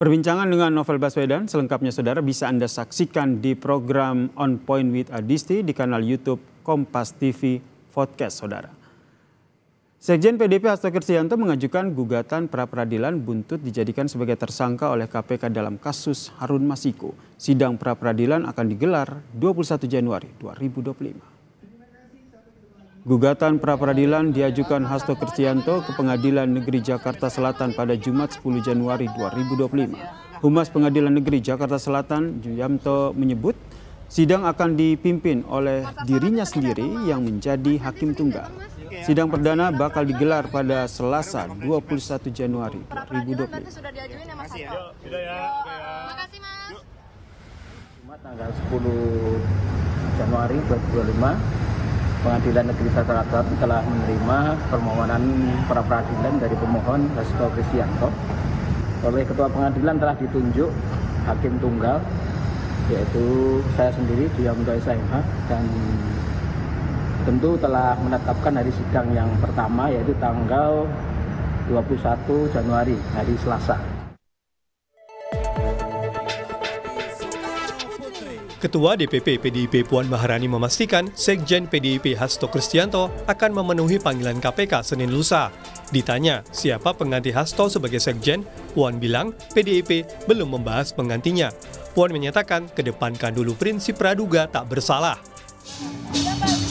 Perbincangan dengan Novel Baswedan selengkapnya saudara bisa Anda saksikan di program On Point with Adisti di kanal YouTube Kompas TV Podcast saudara. Sekjen PDIP Hasto Kristianto mengajukan gugatan pra-peradilan buntut dijadikan sebagai tersangka oleh KPK dalam kasus Harun Masiku. Sidang pra-peradilan akan digelar 21 Januari 2025. Gugatan pra-peradilan diajukan Hasto Kristianto ke Pengadilan Negeri Jakarta Selatan pada Jumat 10 Januari 2025. Humas Pengadilan Negeri Jakarta Selatan, Juyamto, menyebut sidang akan dipimpin oleh dirinya sendiri yang menjadi hakim tunggal. Sidang perdana bakal digelar pada Selasa 21 Januari 2025. Jumat tanggal 10 Januari 2025. Pengadilan Negeri Jakarta Selatan telah menerima permohonan pra-peradilan dari pemohon Hasto Kristianto. Oleh Ketua Pengadilan telah ditunjuk hakim tunggal, yaitu saya sendiri, Juyamto SMH, dan tentu telah menetapkan hari sidang yang pertama, yaitu tanggal 21 Januari, hari Selasa. Ketua DPP PDIP Puan Maharani memastikan Sekjen PDIP Hasto Kristianto akan memenuhi panggilan KPK Senin lusa. Ditanya siapa pengganti Hasto sebagai Sekjen, Puan bilang PDIP belum membahas penggantinya. Puan menyatakan kedepankan dulu prinsip praduga tak bersalah.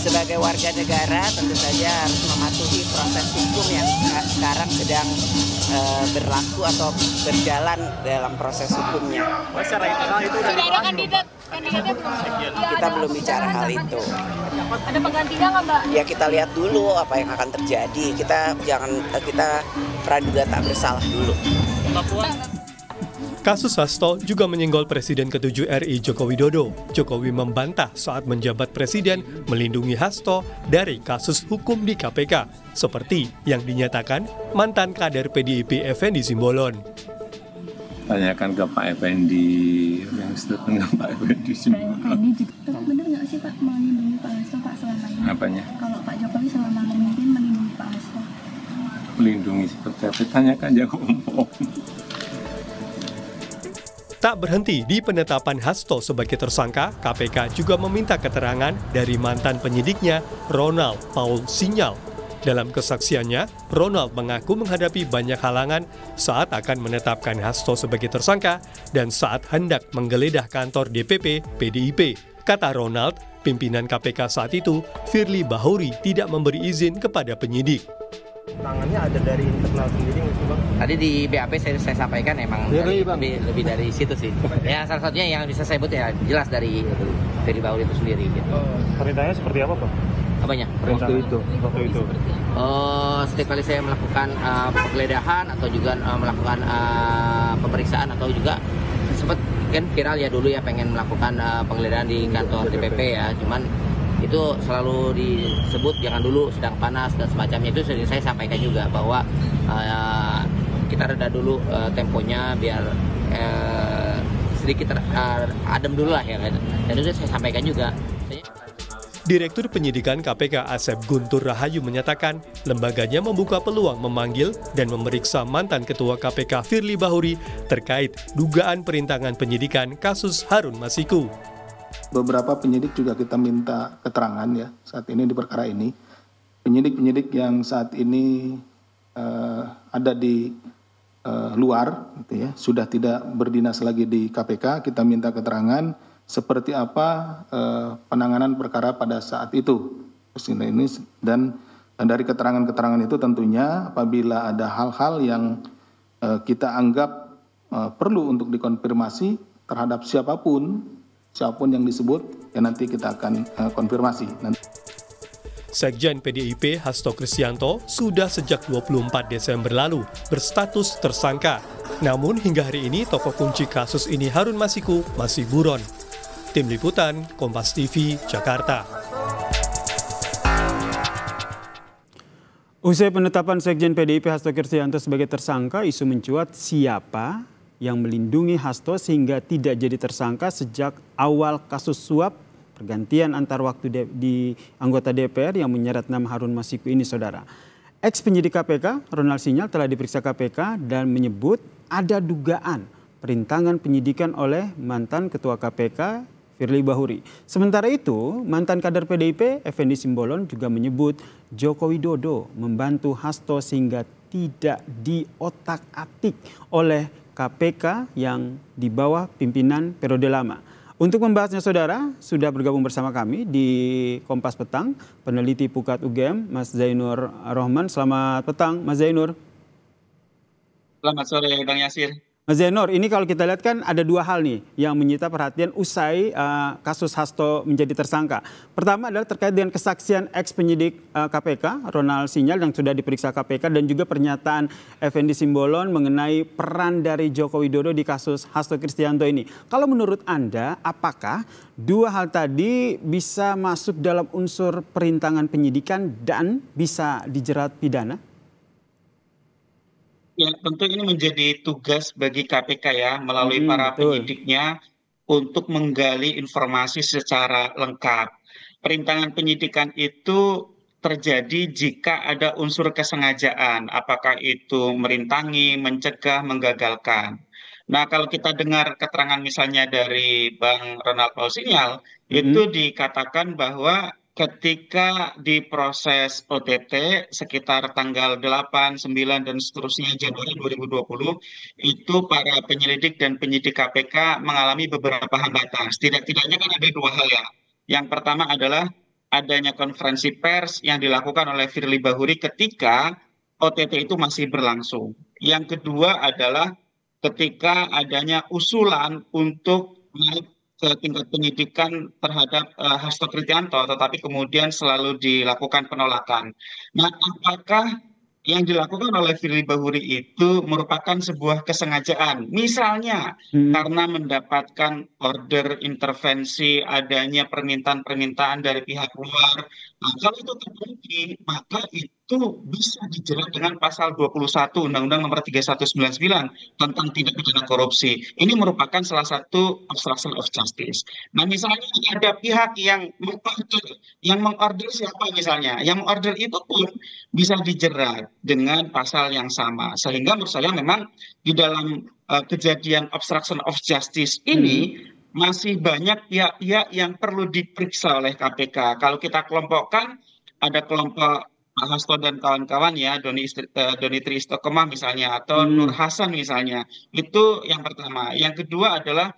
Sebagai warga negara tentu saja harus mematuhi proses hukum yang sekarang sedang berlaku atau berjalan dalam proses hukumnya. Secara internal itu sudah ada kandidatnya belum? Kita belum bicara hal itu. Ada penggantinya nggak, Mbak? Ya kita lihat dulu apa yang akan terjadi. Kita praduga tak bersalah dulu. Kasus Hasto juga menyenggol Presiden ke-7 RI Joko Widodo. Jokowi membantah saat menjabat Presiden melindungi Hasto dari kasus hukum di KPK, seperti yang dinyatakan mantan kader PDIP Effendi Simbolon. Tanyakan ke Pak Effendi, yang statement ke Pak Effendi Simbolon. Benar nggak sih Pak melindungi Pak Hasto Pak selama ini? Apanya? Kalau Pak Jokowi selama memimpin melindungi Pak Hasto. Melindungi seperti apa? Tanyakan aja ngomong. Tak berhenti di penetapan Hasto sebagai tersangka, KPK juga meminta keterangan dari mantan penyidiknya, Ronald Paul Sinyal. Dalam kesaksiannya, Ronald mengaku menghadapi banyak halangan saat akan menetapkan Hasto sebagai tersangka dan saat hendak menggeledah kantor DPP PDIP. Kata Ronald, pimpinan KPK saat itu, Firly Bahuri, tidak memberi izin kepada penyidik. tangannya ada dari internal sendiri nggak sih, Bang? Tadi di BAP saya sampaikan emang lebih dari situ sih. Ya salah satunya yang bisa saya sebut ya jelas dari Firly Bahuri itu sendiri. Gitu. Perintahnya seperti apa, Pak? Apanya? Waktu itu. Setiap kali saya melakukan penggeledahan atau juga melakukan pemeriksaan atau juga sempat kan viral ya dulu ya pengen melakukan penggeledahan di kantor DPP ya, cuman itu selalu disebut jangan dulu sedang panas dan semacamnya. Itu sering saya sampaikan juga bahwa kita reda dulu temponya biar sedikit adem dulu lah ya kan. Dan itu saya sampaikan juga. Direktur Penyidikan KPK Asep Guntur Rahayu menyatakan lembaganya membuka peluang memanggil dan memeriksa mantan Ketua KPK Firly Bahuri terkait dugaan perintangan penyidikan kasus Harun Masiku. Beberapa penyidik juga kita minta keterangan ya saat ini di perkara ini. Penyidik-penyidik yang saat ini ada di luar gitu ya, sudah tidak berdinas lagi di KPK, kita minta keterangan seperti apa penanganan perkara pada saat itu. Dan dari keterangan-keterangan itu tentunya apabila ada hal-hal yang kita anggap perlu untuk dikonfirmasi terhadap siapapun yang disebut, ya nanti kita akan konfirmasi. Sekjen PDIP Hasto Kristianto sudah sejak 24 Desember lalu berstatus tersangka. Namun hingga hari ini tokoh kunci kasus ini Harun Masiku masih buron. Tim Liputan, Kompas TV, Jakarta. Usai penetapan Sekjen PDIP Hasto Kristianto sebagai tersangka, isu mencuat siapa yang melindungi Hasto sehingga tidak jadi tersangka sejak awal kasus suap pergantian antar waktu di anggota DPR yang menyeret nama Harun Masiku ini, saudara. Ex penyidik KPK, Ronald Sinyal, telah diperiksa KPK dan menyebut ada dugaan perintangan penyidikan oleh mantan Ketua KPK Firly Bahuri. Sementara itu, mantan kader PDIP Effendi Simbolon juga menyebut Joko Widodo membantu Hasto sehingga tidak diotak-atik oleh KPK yang di bawah pimpinan periode lama. Untuk membahasnya saudara, sudah bergabung bersama kami di Kompas Petang, peneliti Pukat UGM, Mas Zainur Rohman. Selamat petang, Mas Zainur. Selamat sore, Bang Yasir. Mas Zainur, ini kalau kita lihat kan ada dua hal nih yang menyita perhatian usai kasus Hasto menjadi tersangka. Pertama adalah terkait dengan kesaksian ex-penyidik KPK, Ronald Sinyal, yang sudah diperiksa KPK, dan juga pernyataan Effendi Simbolon mengenai peran dari Joko Widodo di kasus Hasto Kristianto ini. Kalau menurut Anda, apakah dua hal tadi bisa masuk dalam unsur perintangan penyidikan dan bisa dijerat pidana? Ya, tentu ini menjadi tugas bagi KPK ya, melalui para penyidiknya untuk menggali informasi secara lengkap. Perintangan penyidikan itu terjadi jika ada unsur kesengajaan, apakah itu merintangi, mencegah, menggagalkan. Nah, kalau kita dengar keterangan misalnya dari Bang Ronald Paul Sinyal, itu dikatakan bahwa ketika di proses OTT sekitar tanggal 8, 9, dan seterusnya Januari 2020, itu para penyelidik dan penyidik KPK mengalami beberapa hambatan. Setidak-tidaknya kan ada dua hal ya. Yang pertama adalah adanya konferensi pers yang dilakukan oleh Firly Bahuri ketika OTT itu masih berlangsung. Yang kedua adalah ketika adanya usulan untuk naik ke tingkat penyidikan terhadap Hasto Kristianto, tetapi kemudian selalu dilakukan penolakan. Nah, apakah yang dilakukan oleh Firly Bahuri itu merupakan sebuah kesengajaan? Misalnya karena mendapatkan order intervensi, adanya permintaan-permintaan dari pihak luar. Nah, kalau itu terjadi, maka itu bisa dijerat dengan pasal 21 Undang-Undang Nomor 3199 tentang tindak pidana korupsi. Ini merupakan salah satu obstruction of justice. Nah, misalnya ada pihak yang mengorder siapa misalnya? Yang mengorder itu pun bisa dijerat dengan pasal yang sama. Sehingga menurut saya memang di dalam kejadian obstruction of justice ini masih banyak pihak-pihak yang perlu diperiksa oleh KPK. Kalau kita kelompokkan, ada kelompok Pak Hasto dan kawan-kawan ya, Doni Tristokemah misalnya, atau Nur Hasan misalnya. Itu yang pertama. Yang kedua adalah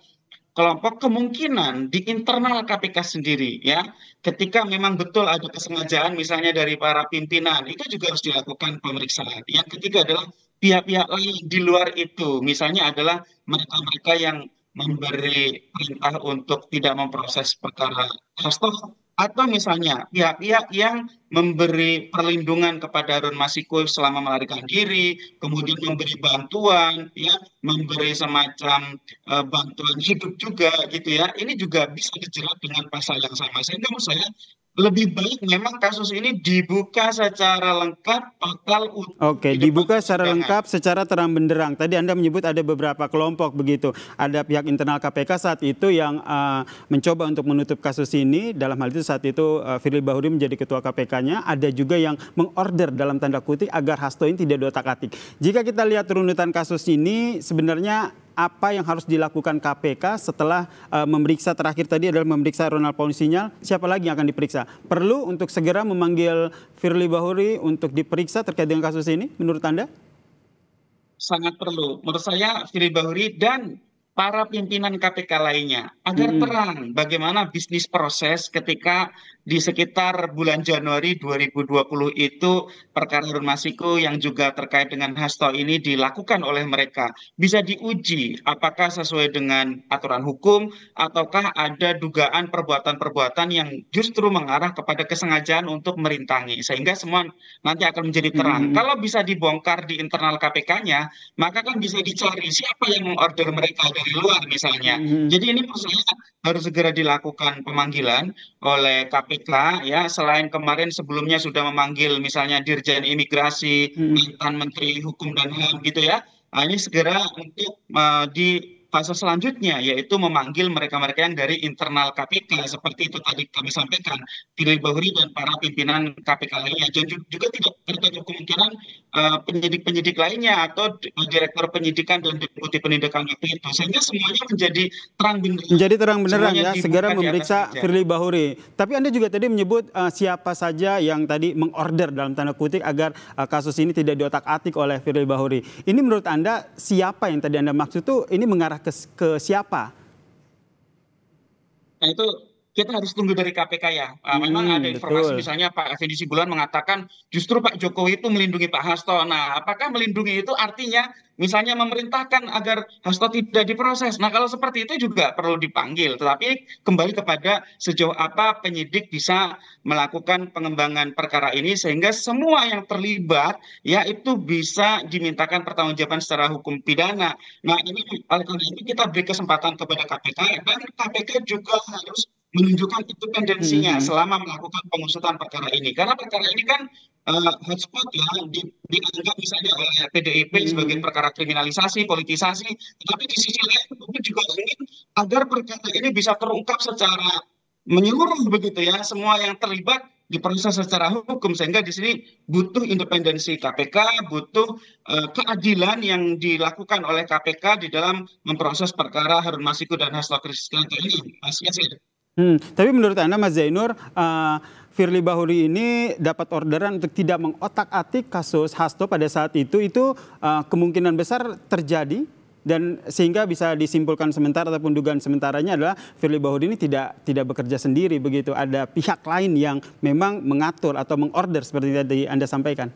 kelompok kemungkinan di internal KPK sendiri ya, ketika memang betul ada kesengajaan misalnya dari para pimpinan, itu juga harus dilakukan pemeriksaan. Yang ketiga adalah pihak-pihak lain di luar itu, misalnya adalah mereka-mereka yang memberi perintah untuk tidak memproses perkara Hasto, atau misalnya pihak-pihak yang memberi perlindungan kepada Harun Masiku selama melarikan diri, kemudian memberi bantuan, ya, memberi semacam bantuan hidup juga, gitu ya. Ini juga bisa dijerat dengan pasal yang sama. Sehingga menurut saya lebih baik memang kasus ini dibuka secara lengkap, total. Oke, dibuka secara lengkap, secara terang benderang. Tadi Anda menyebut ada beberapa kelompok begitu. Ada pihak internal KPK saat itu yang mencoba untuk menutup kasus ini. Dalam hal itu saat itu Firly Bahuri menjadi ketua KPK-nya. Ada juga yang mengorder dalam tanda kutip agar Hasto ini tidak diotak-atik. Jika kita lihat runutan kasus ini, sebenarnya apa yang harus dilakukan KPK setelah memeriksa terakhir tadi adalah memeriksa Ronald Paul Sinyal, siapa lagi yang akan diperiksa? Perlu untuk segera memanggil Firly Bahuri untuk diperiksa terkait dengan kasus ini menurut Anda? Sangat perlu. Menurut saya Firly Bahuri dan para pimpinan KPK lainnya agar terang bagaimana bisnis proses ketika di sekitar bulan Januari 2020 itu perkara Harun Masiku yang juga terkait dengan Hasto ini dilakukan oleh mereka. Bisa diuji apakah sesuai dengan aturan hukum ataukah ada dugaan perbuatan-perbuatan yang justru mengarah kepada kesengajaan untuk merintangi. Sehingga semua nanti akan menjadi terang. Kalau bisa dibongkar di internal KPK-nya, maka kan bisa dicari siapa yang mengorder mereka dari luar misalnya. Jadi ini menurut saya harus segera dilakukan pemanggilan oleh KPK ya, selain kemarin sebelumnya sudah memanggil misalnya Dirjen Imigrasi, mantan Menteri Hukum dan HAM gitu ya. Nah, ini segera untuk fase selanjutnya, yaitu memanggil mereka-mereka yang dari internal KPK, seperti itu tadi kami sampaikan, Firly Bahuri dan para pimpinan KPK lainnya. Dan juga tidak tertutup kemungkinan penyidik-penyidik lainnya atau direktur penyidikan dan deputi penindakan waktu itu. Sehingga semuanya menjadi terang benderang. Menjadi terang benderang ya, segera memeriksa Firly Bahuri. Tapi Anda juga tadi menyebut siapa saja yang tadi mengorder dalam tanda kutip agar kasus ini tidak diotak-atik oleh Firly Bahuri. Ini menurut Anda siapa yang tadi Anda maksud tuh, ini mengarah ke siapa? Nah itu kita harus tunggu dari KPK ya. Memang ada informasi misalnya Pak Effendi Simbolon mengatakan justru Pak Jokowi itu melindungi Pak Hasto. Nah apakah melindungi itu artinya misalnya memerintahkan agar Hasto tidak diproses? Nah kalau seperti itu juga perlu dipanggil. Tetapi kembali kepada sejauh apa penyidik bisa melakukan pengembangan perkara ini sehingga semua yang terlibat ya itu bisa dimintakan pertanggungjawaban secara hukum pidana. Nah ini oleh karena itu kita beri kesempatan kepada KPK dan KPK juga harus menunjukkan independensinya selama melakukan pengusutan perkara ini. Karena perkara ini kan hotspot ya, dianggap misalnya oleh PDIP sebagai perkara kriminalisasi, politisasi. Tetapi di sisi lain publik juga ingin agar perkara ini bisa terungkap secara menyeluruh begitu ya. Semua yang terlibat diproses secara hukum sehingga di sini butuh independensi KPK, butuh keadilan yang dilakukan oleh KPK di dalam memproses perkara Harun Masiku dan Hasto Kristianto ini. Mas Yasir. Tapi menurut Anda Mas Zainur, Firly Bahuri ini dapat orderan untuk tidak mengotak-atik kasus Hasto pada saat itu kemungkinan besar terjadi dan sehingga bisa disimpulkan sementara ataupun dugaan sementaranya adalah Firly Bahuri ini tidak bekerja sendiri begitu, ada pihak lain yang memang mengatur atau mengorder seperti tadi Anda sampaikan.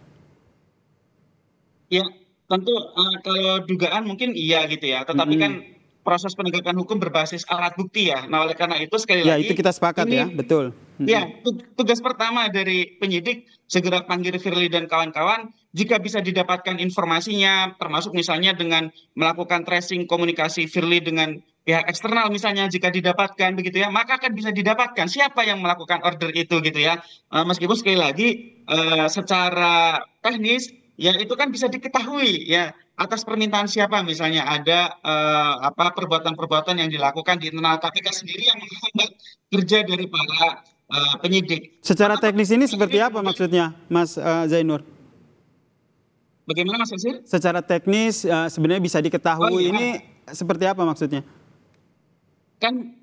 Ya, tentu kalau dugaan mungkin iya gitu ya, tetapi kan proses penegakan hukum berbasis alat bukti ya. Nah oleh karena itu sekali lagi. Ya itu kita sepakat ini, ya, betul. Ya tugas pertama dari penyidik segera panggil Firly dan kawan-kawan. Jika bisa didapatkan informasinya, termasuk misalnya dengan melakukan tracing komunikasi Firly dengan pihak eksternal misalnya jika didapatkan begitu ya, maka akan bisa didapatkan siapa yang melakukan order itu gitu ya. Meskipun sekali lagi secara teknis ya itu kan bisa diketahui ya atas permintaan siapa misalnya ada perbuatan-perbuatan yang dilakukan di internal KPK sendiri yang menghambat kerja dari para penyidik. Secara teknis ini seperti apa maksudnya Mas Zainur? Bagaimana Mas Yasir? Secara teknis sebenarnya bisa diketahui ini seperti apa maksudnya? Kan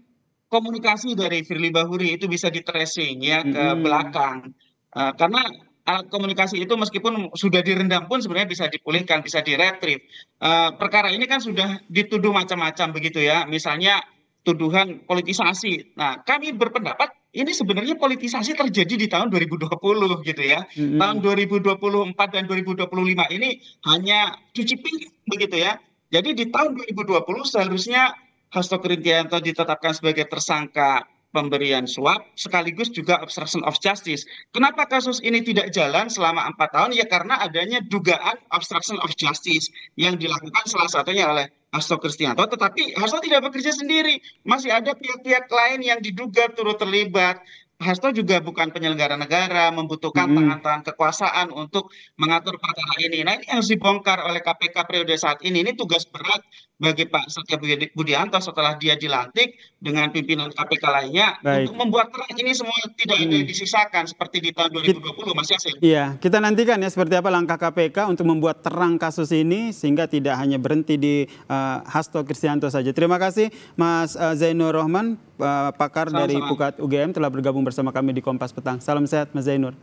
komunikasi dari Firly Bahuri itu bisa di-tracing ya ke belakang. Karena alat komunikasi itu meskipun sudah direndam pun sebenarnya bisa dipulihkan, bisa diretrieve. Perkara ini kan sudah dituduh macam-macam begitu ya, misalnya tuduhan politisasi. Nah, kami berpendapat ini sebenarnya politisasi terjadi di tahun 2020 gitu ya. Tahun 2024 dan 2025 ini hanya cuci piring begitu ya. Jadi di tahun 2020 seharusnya Hasto Kristianto ditetapkan sebagai tersangka pemberian suap sekaligus juga obstruction of justice. Kenapa kasus ini tidak jalan selama 4 tahun? Ya karena adanya dugaan obstruction of justice yang dilakukan salah satunya oleh Hasto Kristianto. Tetapi Hasto tidak bekerja sendiri. Masih ada pihak-pihak lain yang diduga turut terlibat. Hasto juga bukan penyelenggara negara, membutuhkan tangan-tangan kekuasaan untuk mengatur perkara ini. Nah ini harus dibongkar oleh KPK periode saat ini. Ini tugas berat bagi Pak Satya Budianto setelah dia dilantik dengan pimpinan KPK lainnya untuk membuat terang ini semua tidak ada disisakan seperti di tahun 2020 Mas Yasir. Iya, kita nantikan ya seperti apa langkah KPK untuk membuat terang kasus ini sehingga tidak hanya berhenti di Hasto Kristianto saja. Terima kasih Mas Zainur Rohman, pakar dari Pukat UGM telah bergabung bersama kami di Kompas Petang. Salam sehat Mas Zainur.